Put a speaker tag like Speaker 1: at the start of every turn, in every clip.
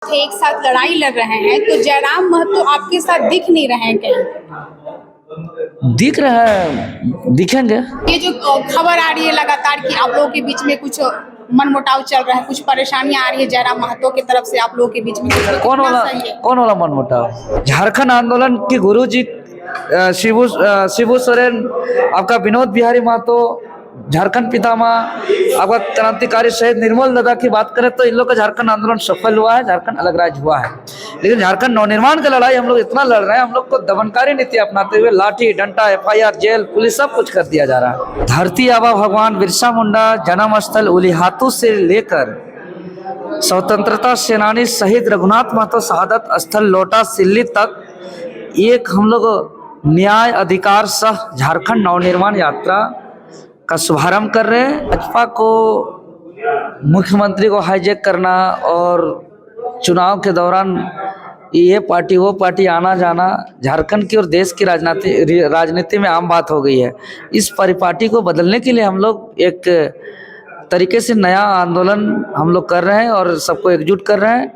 Speaker 1: एक साथ लड़ाई लड़ रहे हैं तो जयराम महतो आपके साथ दिख नहीं रहे हैं कहीं?
Speaker 2: दिख रहा है, दिखेंगे।
Speaker 1: ये जो खबर आ रही है लगातार कि आप लोगों के बीच में कुछ मनमुटाव चल रहा है, कुछ परेशानियां आ रही है जयराम महतो की तरफ से आप लोगों के बीच में,
Speaker 2: कौन वाला मनमुटाव? झारखंड आंदोलन के गुरु जी शिबू सोरेन, आपका विनोद बिहारी महतो, झारखंड पितामह, आपका क्रांतिकारी शहीद निर्मल दादा की बात करें तो इन लोग का झारखंड आंदोलन सफल हुआ है, झारखंड अलग राज्य हुआ है। लेकिन झारखंड नवनिर्माण की लड़ाई हम लोग इतना लड़ रहे हैं, हम लोग को दमनकारी नीति अपनाते हुए लाठी डंडा FIR जेल पुलिस सब कुछ कर दिया जा रहा है। धरती आबा भगवान बिरसा मुंडा जन्म स्थल उलिहातू से लेकर स्वतंत्रता सेनानी शहीद रघुनाथ महतो शहादत स्थल लोटा सिल्ली तक एक हम लोग न्याय अधिकार सह झारखंड नवनिर्माण यात्रा का शुभारंभ कर रहे हैं। भाजपा को मुख्यमंत्री को हाईजैक करना और चुनाव के दौरान ये पार्टी वो पार्टी आना जाना झारखंड की और देश की राजनीति में आम बात हो गई है। इस परिपाटी को बदलने के लिए हम लोग एक तरीके से नया आंदोलन हम लोग कर रहे हैं और सबको एकजुट कर रहे हैं।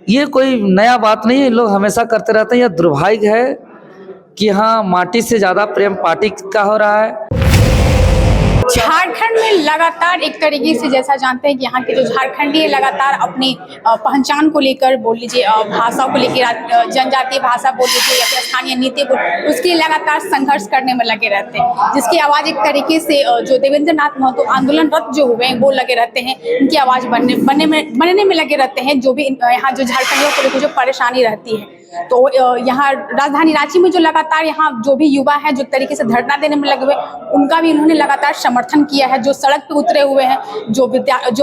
Speaker 2: ये कोई नया बात नहीं है, लोग हमेशा करते रहते हैं। यह दुर्भाग्य है कि हाँ, माटी से ज़्यादा प्रेम पार्टी का हो रहा है।
Speaker 1: झारखंड में लगातार एक तरीके से जैसा जानते हैं कि यहाँ के जो झारखंडी लगातार अपनी पहचान को लेकर बोल लीजिए, भाषा को लेकर, जनजातीय भाषा बोल लीजिए या फिर स्थानीय नीति बोल, उसके लगातार संघर्ष करने में लगे रहते हैं, जिसकी आवाज़ एक तरीके से जो देवेंद्र नाथ महतो आंदोलनरत जो हुए हैं वो लगे रहते हैं, इनकी आवाज़ बनने में लगे रहते हैं। जो भी यहाँ जो झारखंडियों को लेकर जो परेशानी रहती है, तो यहाँ राजधानी रांची में जो लगातार यहाँ जो भी युवा है जो तरीके से धरना देने में लगे हुए, उनका भी इन्होंने लगातार समर्थन किया है। जो सड़क पे उतरे हुए हैं, जो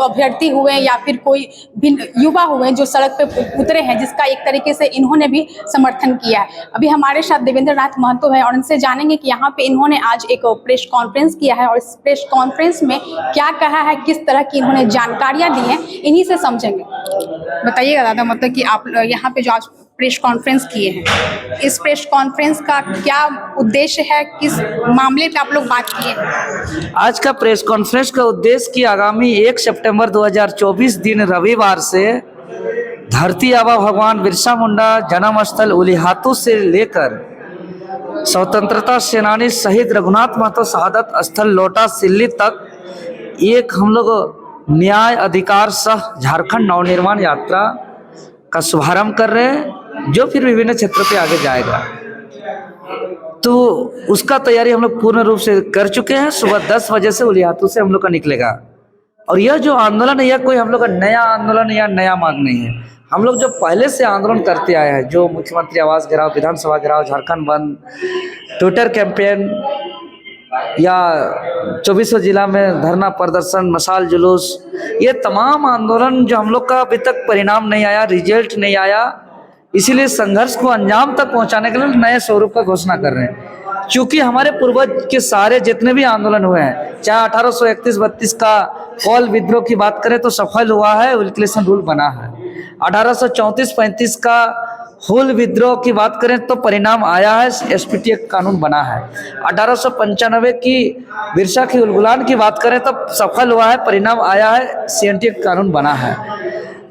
Speaker 1: अभ्यर्थी हुए हैं या फिर कोई भी युवा हुए हैं जो सड़क पे उतरे हैं, जिसका एक तरीके से इन्होंने भी समर्थन किया है। अभी हमारे साथ देवेंद्र नाथ महतो है और उनसे जानेंगे कि यहाँ पे इन्होंने आज एक प्रेस कॉन्फ्रेंस किया है और इस प्रेस कॉन्फ्रेंस में क्या कहा है, किस तरह की इन्होंने जानकारियाँ दी हैं, इन्हीं से समझेंगे। बताइएगा दादा, मतलब कि आप यहाँ पे जो आज प्रेस कॉन्फ्रेंस किए हैं, इस प्रेस कॉन्फ्रेंस का क्या उद्देश्य है, किस मामले पे आप लोग बात किए हैं?
Speaker 2: आज का प्रेस कॉन्फ्रेंस का उद्देश्य कि आगामी 1 सितंबर 2024 दिन रविवार से धरती आबा भगवान बिरसा मुंडा जन्म स्थल उलिहातू से लेकर स्वतंत्रता सेनानी शहीद रघुनाथ महतो शहादत स्थल लोटा सिल्ली तक एक हम लोग न्याय अधिकार सह झारखंड नवनिर्माण यात्रा का शुभारंभ कर रहे हैं, जो फिर विभिन्न क्षेत्रों पे आगे जाएगा। तो उसका तैयारी हम लोग पूर्ण रूप से कर चुके हैं। सुबह 10 बजे से उलिहातू से हम लोग का निकलेगा। और यह जो आंदोलन है, यह कोई हम लोग का नया आंदोलन या नया मांग नहीं है। हम लोग जो पहले से आंदोलन करते आए हैं, जो मुख्यमंत्री आवास घेराव, विधानसभा घेराव, झारखंड बंद, ट्विटर कैंपेन या 24 जिला में धरना प्रदर्शन, मशाल जुलूस, ये तमाम आंदोलन जो हम लोग का अभी तक परिणाम नहीं आया, रिजल्ट नहीं आया, इसीलिए संघर्ष को अंजाम तक पहुंचाने के लिए नए स्वरूप का घोषणा कर रहे हैं। क्योंकि हमारे पूर्वज के सारे जितने भी आंदोलन हुए हैं, चाहे 1831-32 का कौल विद्रोह की बात करें तो सफल हुआ है, विल्किंसन रूल बना है। 1834-35 का हुल विद्रोह की बात करें तो परिणाम आया है, SPT कानून बना है। 1895 की बिरसा की उलगुलान की बात करें तो सफल हुआ है, परिणाम आया है, CNT कानून बना है।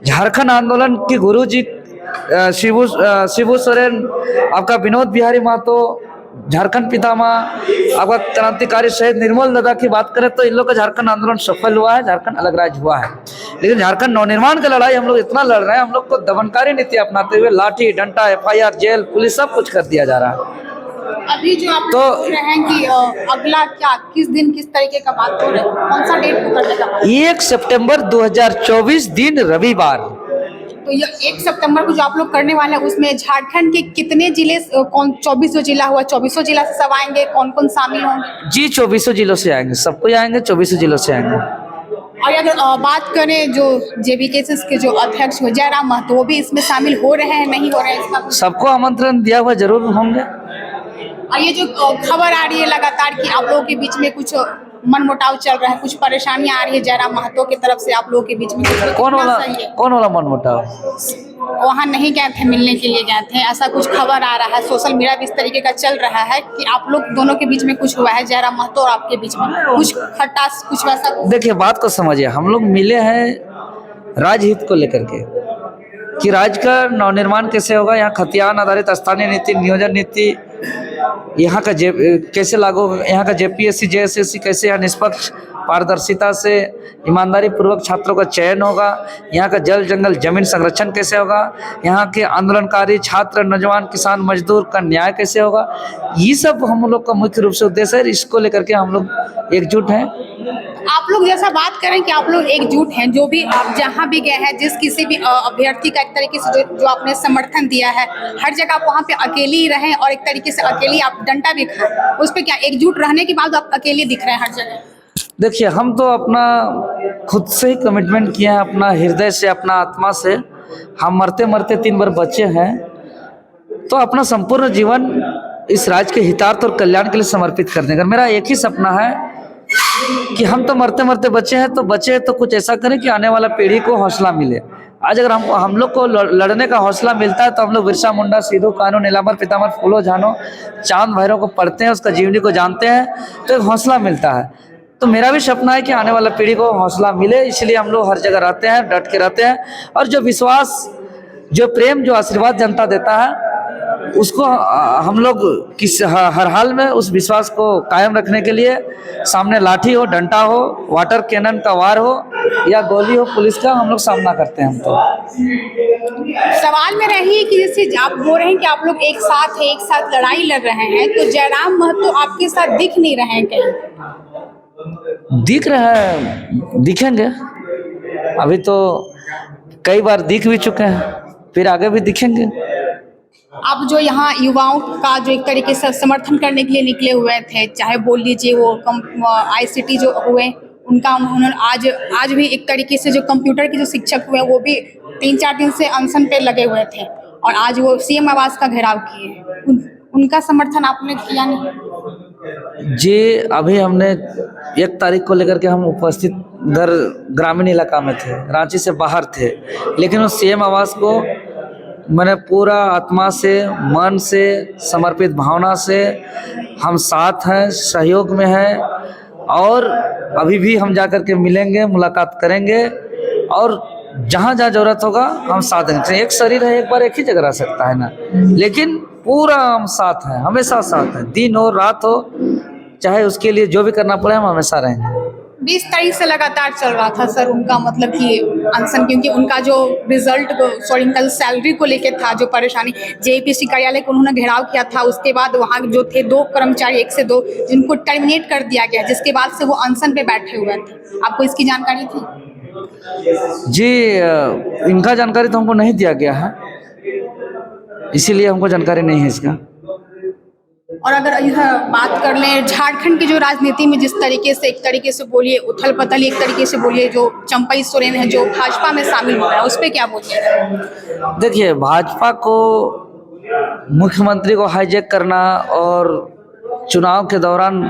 Speaker 2: झारखंड आंदोलन के गुरु जी शिबू सोरेन, आपका विनोद बिहारी महतो, झारखंड पितामह, आपका क्रांतिकारी शहीद निर्मल दादा की बात करें तो इन लोग का झारखंड आंदोलन सफल हुआ है, झारखंड अलग राज्य हुआ है। लेकिन झारखंड नवनिर्माण की लड़ाई हम लोग इतना लड़ रहे हैं, हम लोग को दमनकारी नीति अपनाते हुए लाठी डंडा FIR जेल पुलिस सब कुछ कर दिया जा रहा है।
Speaker 1: अभी जो आप बोल रहे हैं कि अगला क्या, किस दिन किस तरीके का बात हो रहा है, कौन सा डेट को करने का?
Speaker 2: 1 सितंबर 2024 दिन रविवार।
Speaker 1: तो ये 1 सितंबर को जो आप लोग करने वाले हैं, उसमें झारखंड के कितने जिले, कौन 24 जिला हुआ, 24 जिला से सब आएंगे, कौन कौन शामिल होंगे? जी
Speaker 2: 24 जिलों से आएंगे, सबको आएंगे, 24 जिलों से आएंगे।
Speaker 1: और अगर बात करें जो JBKS के जो अध्यक्ष हो जयराम महतो, वो भी इसमें शामिल हो रहे हैं, नहीं हो रहे हैं, इसका
Speaker 2: सबको आमंत्रण दिया हुआ, जरूर होंगे।
Speaker 1: और ये जो खबर आ रही है लगातार कि आप लोगों के बीच में कुछ मनमुटाव चल रहा है, कुछ परेशानियां आ रही है जयराम महतो की तरफ से आप लोगों के बीच में,
Speaker 2: कौन वाला मनमुटाव?
Speaker 1: वहाँ नहीं गए थे, मिलने के लिए गए थे, ऐसा कुछ खबर आ रहा है, सोशल मीडिया भी इस तरीके का चल रहा है कि आप लोग दोनों के बीच में कुछ हुआ है, जयराम महतो और आपके बीच में कुछ खटास, कुछ वैसा।
Speaker 2: देखिए, बात को समझिए, हम लोग मिले हैं राजहित को लेकर के। कि राज्य का नवनिर्माण कैसे होगा, यहाँ खतियान आधारित स्थानीय नीति, नियोजन नीति यहाँ का कैसे लागू होगा, यहाँ का जेपीएससी जेएसएससी कैसे यहाँ निष्पक्ष पारदर्शिता से ईमानदारी पूर्वक छात्रों का चयन होगा, यहाँ का जल जंगल जमीन संरक्षण कैसे होगा, यहाँ के आंदोलनकारी छात्र नौजवान किसान मजदूर का न्याय कैसे होगा, ये सब हम लोग का मुख्य रूप से उद्देश्य है। इसको लेकर के हम लोग एकजुट हैं।
Speaker 1: आप लोग जैसा बात करें कि आप लोग एकजुट हैं, जो भी आप जहां भी गए हैं, जिस किसी भी अभ्यर्थी का एक तरीके से जो आपने समर्थन दिया है, हर जगह आप वहां पे अकेले ही रहें और एक तरीके से अकेले आप डंडा भी खाएं, उस पे क्या एकजुट रहने के बाद आप अकेले दिख रहे हैं हर जगह?
Speaker 2: देखिए, हम तो अपना खुद से ही कमिटमेंट किया है, अपना हृदय से, अपना आत्मा से। हम मरते मरते 3 बार बचे हैं, तो अपना संपूर्ण जीवन इस राज्य के हितार्थ और कल्याण के लिए समर्पित करने का मेरा एक ही सपना है कि हम तो मरते मरते बचे हैं, तो कुछ ऐसा करें कि आने वाला पीढ़ी को हौसला मिले। आज अगर हम लोग को लड़ने का हौसला मिलता है तो हम लोग बिरसा मुंडा, सिद्धू कानू, नीलांबर पीतांबर, फूलो झानो, चांद भैरव को पढ़ते हैं, उसका जीवनी को जानते हैं, तो एक हौसला मिलता है। तो मेरा भी सपना है कि आने वाला पीढ़ी को हौसला मिले, इसलिए हम लोग हर जगह रहते हैं, डट के रहते हैं। और जो विश्वास, जो प्रेम, जो आशीर्वाद जनता देता है, उसको हम लोग हर हाल में उस विश्वास को कायम रखने के लिए, सामने लाठी हो, डंडा हो, वाटर कैनन का वार हो या गोली हो पुलिस का, हम लोग सामना करते हैं। हम तो
Speaker 1: सवाल में रही कि जैसे आप बोल रहे हैं कि आप लोग एक साथ हैं, एक साथ लड़ाई लड़ रहे हैं, तो जयराम महतो आपके साथ दिख नहीं रहे हैं कहीं?
Speaker 2: दिख रहा है, दिखेंगे। अभी तो कई बार दिख भी चुके हैं, फिर आगे भी दिखेंगे।
Speaker 1: आप जो यहाँ युवाओं का जो एक तरीके से समर्थन करने के लिए निकले हुए थे, चाहे बोल लीजिए वो आईसीटी जो हुए उनका, उन्होंने आज भी एक तरीके से जो कंप्यूटर के जो शिक्षक हुए वो भी 3-4 दिन से अनशन पे लगे हुए थे और आज वो सीएम आवास का घेराव किए, उनका समर्थन आपने किया नहीं?
Speaker 2: जी, अभी हमने 1 तारीख को लेकर के हम उपस्थित उधर ग्रामीण इलाका में थे, रांची से बाहर थे, लेकिन उस सीएम आवास को मैंने पूरा आत्मा से, मन से, समर्पित भावना से हम साथ हैं, सहयोग में हैं और अभी भी हम जाकर के मिलेंगे, मुलाकात करेंगे और जहाँ जहाँ जरूरत होगा हम साथ देंगे। एक शरीर है, एक बार एक ही जगह रह सकता है ना, लेकिन पूरा हम साथ हैं, हमेशा साथ हैं, दिन हो रात हो, चाहे उसके लिए जो भी करना पड़े हम हमेशा रहेंगे।
Speaker 1: 20 तारीख से लगातार चल रहा था सर उनका मतलब कि अनशन, क्योंकि उनका जो उनका जो सैलरी को लेके था, जो परेशानी, जेपीएससी कार्यालय को उन्होंने घेराव किया था, उसके बाद वहाँ जो थे 2 कर्मचारी 1 से 2 जिनको टर्मिनेट कर दिया गया, जिसके बाद से वो अनशन पे बैठे हुए थे। आपको इसकी जानकारी थी?
Speaker 2: जी, इनका जानकारी तो हमको नहीं दिया गया है, इसीलिए हमको जानकारी नहीं है इसका।
Speaker 1: और अगर इधर बात कर लें झारखंड की जो राजनीति में जिस तरीके से, एक तरीके से बोलिए उथल पथल, एक तरीके से बोलिए जो चंपई सोरेन है जो भाजपा में शामिल हो रहा है, उस पर क्या बोलिएगा?
Speaker 2: देखिए, भाजपा को मुख्यमंत्री को हाईजैक करना और चुनाव के दौरान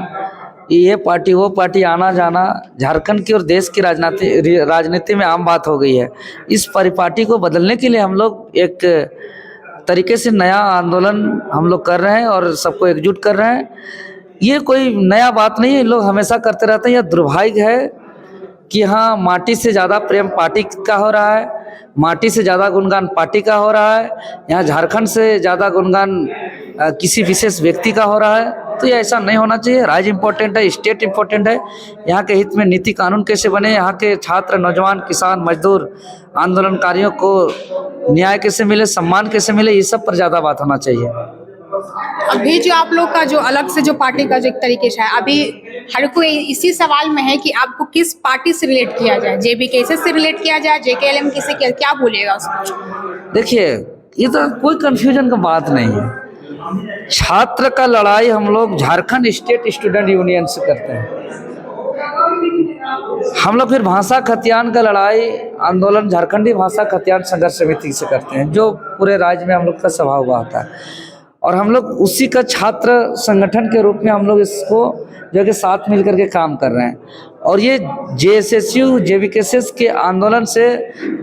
Speaker 2: ये पार्टी वो पार्टी आना जाना झारखंड की और देश की राजनीति में आम बात हो गई है। इस परिपाटी को बदलने के लिए हम लोग एक तरीके से नया आंदोलन हम लोग कर रहे हैं और सबको एकजुट कर रहे हैं। ये कोई नया बात नहीं है, लोग हमेशा करते रहते हैं। यह दुर्भाग्य है कि हाँ, माटी से ज़्यादा प्रेम पार्टी का हो रहा है, माटी से ज़्यादा गुणगान पार्टी का हो रहा है, यहाँ झारखंड से ज़्यादा गुणगान किसी विशेष व्यक्ति का हो रहा है। तो ये ऐसा नहीं होना चाहिए। राज्य इम्पोर्टेंट है, स्टेट इम्पोर्टेंट है, यहाँ के हित में नीति कानून कैसे बने, यहाँ के छात्र नौजवान किसान मजदूर आंदोलनकारियों को न्याय कैसे मिले, सम्मान कैसे मिले, ये सब पर ज़्यादा बात होना चाहिए।
Speaker 1: अभी जो आप लोग का जो अलग से जो पार्टी का जो एक तरीके से है, अभी हर कोई इसी सवाल में है कि आपको किस पार्टी से रिलेट किया जाए, जेबीके से रिलेट किया जाए, जेकेएलएम किसे, क्या बोलेगा उसमें?
Speaker 2: देखिए, ये तो कोई कंफ्यूजन का बात नहीं है। छात्र का लड़ाई हम लोग झारखंड स्टेट स्टूडेंट यूनियन से करते हैं। हम लोग फिर भाषा खतियान का लड़ाई आंदोलन झारखंडी भाषा खतियान संघर्ष समिति से करते हैं, जो पूरे राज्य में हम लोग का सभा हुआ होता है। और हम लोग उसी का छात्र संगठन के रूप में हम लोग इसको जो कि साथ मिलकर के काम कर रहे हैं। और ये जेएसएसयू जेबीकेएस के आंदोलन से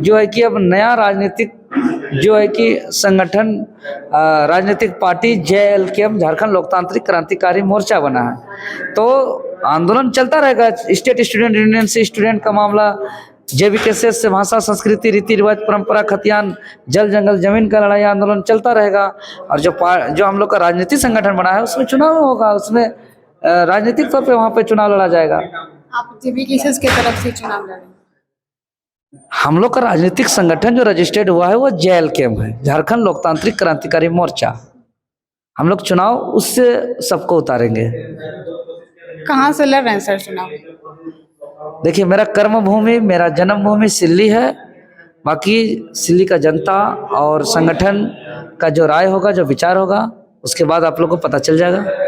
Speaker 2: जो है कि अब नया राजनीतिक जो है कि संगठन राजनीतिक पार्टी जेएलकेएम झारखंड लोकतांत्रिक क्रांतिकारी मोर्चा बना है। तो आंदोलन चलता रहेगा, स्टेट स्टूडेंट यूनियन से स्टूडेंट का मामला JV केसेस से भाषा, संस्कृति, रीति रिवाज, परंपरा, खतियान, जल जंगल जमीन का लड़ाई आंदोलन चलता रहेगा। और जो हम लोग का राजनीतिक संगठन बना है उसमें चुनाव होगा, उसमें राजनीतिक तौर पे वहाँ पे चुनाव लड़ा जाएगा।
Speaker 1: आप JV केसेस के तरफ से चुनाव लड़ेंगे?
Speaker 2: हम लोग का राजनीतिक संगठन जो रजिस्टर्ड हुआ है वो JLKM है, झारखंड लोकतांत्रिक क्रांतिकारी मोर्चा। हम लोग चुनाव उससे सबको उतारेंगे।
Speaker 1: कहाँ से लड़ रहे हैं सर चुनाव?
Speaker 2: देखिए, मेरा कर्म भूमि, मेरा जन्मभूमि सिल्ली है। बाकी सिल्ली का जनता और संगठन का जो राय होगा, जो विचार होगा, उसके बाद आप लोग को पता चल जाएगा।